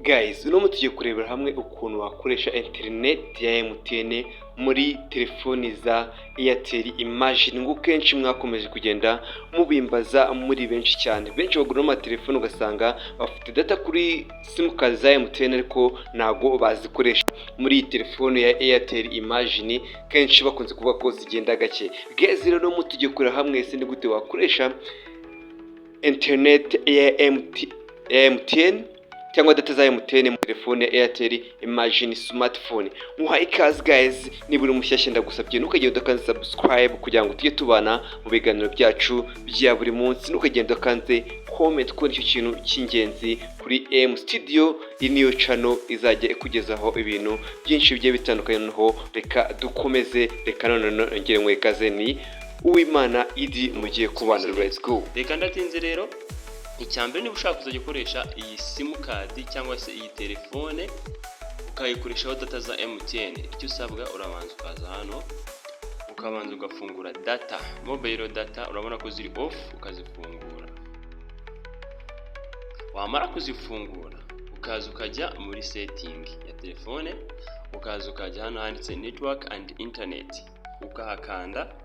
Guys, uno tugiye kurebera hamwe ukuntu wakoresha internet ya MTN muri telefoni za Airtel. Imagine ngo kenshi mwakomeje kugenda mubimbaza muri benshi cyane. Benshi bagura amatelefoni ugasanga bafite data kuri simukadi za MTN ariko ntago bazikoresha muri iyi telefone ya Airtel. Imagine kenshi bakunze kuvuga ko zigenda gake. Guys, rero no tugiye kureba hamwe se ni gute wakoresha internet ya MTN cyangwa data za MTN mu telefone ya Airtel Imagine smartphone. Muhaye ikaze guys, niba uri mushyashya ndagusabye ntukagenda ukanze subscribe kugira ngo tujye tubana mu biganiro byacu bya buri munsi, ntukagenda ukanze comment kuri icyo kintu cy'ingenzi kuri M Studio. Iyi niyo channel izajya ikugezaho ibintu byinshi bigiye bitandukanye. Noneho reka dukomeze, reka none ngire mu ikaze ni Uwimana Idi mugiye kubana. Let's go. Reka ndatinze rero. Icyambere niba ushaka kuzajya ukoresha iyi simukadi cyangwa se iyi telefone ukayikoreshaho data za MTN, icyo usabwa urabanza ukaza hano ukabanza ugafungura data, mobile data. Urabona ko ziri off, ukazifungura. Wamara kuzifungura ukaza ukajya muri setting ya telefone, ukaza ukajya hano handitse network and internet, ukahakanda.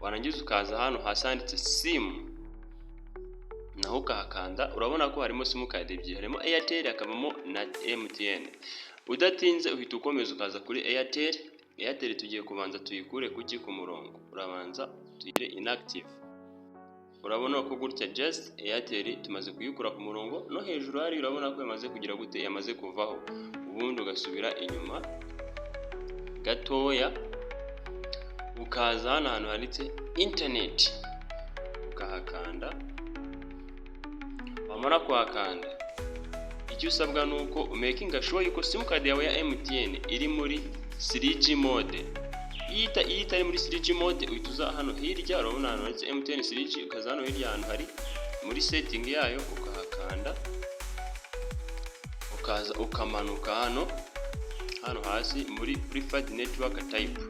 Warangiza ukaza hano hasi handitse sim, naho ukahakanda. Urabona ko harimo simukadi ebyiri, harimo Airtel hakabamo na MTN. Udatinze uhita ukomeza ukaza kuri Airtel. Airtel tugiye kubanza tuyikure kuki ku murongo, urabanza tuyire inactive. Urabona ko gutya just Airtel tumaze kuyikura ku murongo, no hejuru hari urabona ko yamaze kugira gute, yamaze kuvaho. Ubundi ugasubira inyuma gatoya ukaza hano hantu handitse internet, ukahakanda. Wamara kuhakanda, icyo usabwa nuko umakinga sure yuko simukadi yawe ya MTN iri muri 3G mode. Iyo itari muri 3G mode uhita uza hano hirya, urabona hano handitse MTN 3G, ukaza hano hirya hano hari muri setting yayo, ukahakanda. Ukaza ukamanuka hano hasi muri preferred network type,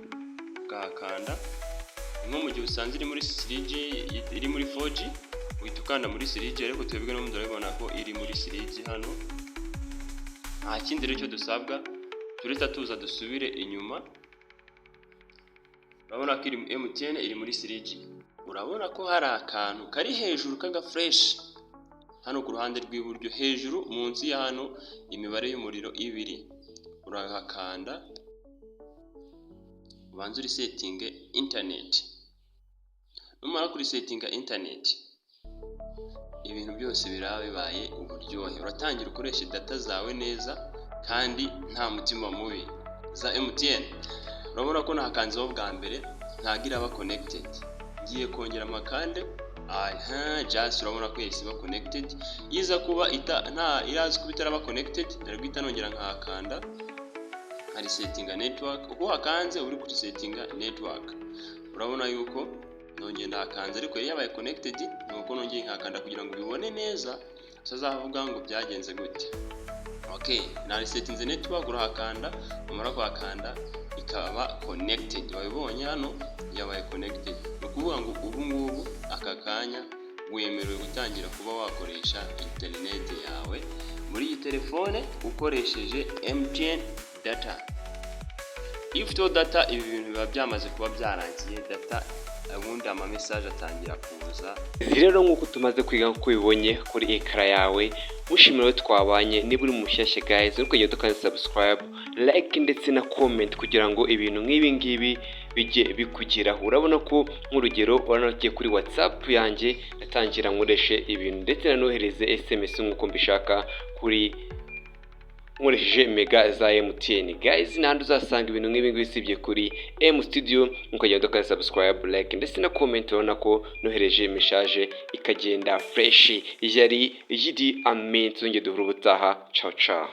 ukahakanda. Nko mu gihe usanze iri muri 3G, iri muri 4G, uhita ukanda muri 3G, ariko twebwe no mudorabona ko iri muri 3G hano. Nta kindi rero cyo dusabwa, turita tuza dusubire inyuma. Urabona ko MTN iri muri 3G. Urabona ko hari akantu kari hejuru kaga fresh hano ku ruhande rw'iburyo hejuru munsi ya hano imibare y'umuriro ibiri, urahakanda. Ubanza uri setting internet. Numara kuri setting internet, ibintu byose biraba bibaye uburyohe. Uratangira ukoresha data zawe neza kandi nta mutima mubi za MTN. Urabona ko nahakanzeho bwa mbere ntagira aba connected, ngiye kongera amakande. Just urabona ko yesi ba connected. Yiza kuba irazi kuba itaraba connected, nari guhita nongera nkahakanda hari setting network. Uko hakanze uri kuri setting network, urabona yuko nongeye ndakanze ariko yari yabaye connected, nuko nongeye nkakanda kugira ngo bibone neza, sazavuga ngo byagenze gute. Okay, na settings network urahakanda. Umara kuhakanda ikaba connected, wabibonye hano yabaye connected. Ukuvuga ngo ubu ngubu aka kanya wemerewe gutangira kuba wakoresha internet yawe muri iyi telefone ukoresheje MTN data. If to data ibi bintu biba byamaze kuba byarangiye data, ubundi ama message atangira kuza. Rero nk'uko tumaze kwiga ko ubibonye kuri ekara yawe, mushimira twabanye. Niba uri mushyashya guys, ukagenda ukanze subscribe, like ndetse na comment kugira ngo ibintu nk'ibi ngibi bijye bikugeraho. Urabona ko nk'urugero uranagiye kuri WhatsApp yanjye natangira nkoreshe ibintu ndetse nanohereze SMS nk'uko mbishaka kuri nkoresheje mega za MTN. Guys, nandi uzasanga ibintu nk'ibi ngibi sibye kuri M Studio, ukagenda ukanze subscribe, like ndetse na comment. Urabona ko nohereje message ikagenda fresh. Yari Idi Amin, tuzongera duhura ubutaha. Ciao ciao.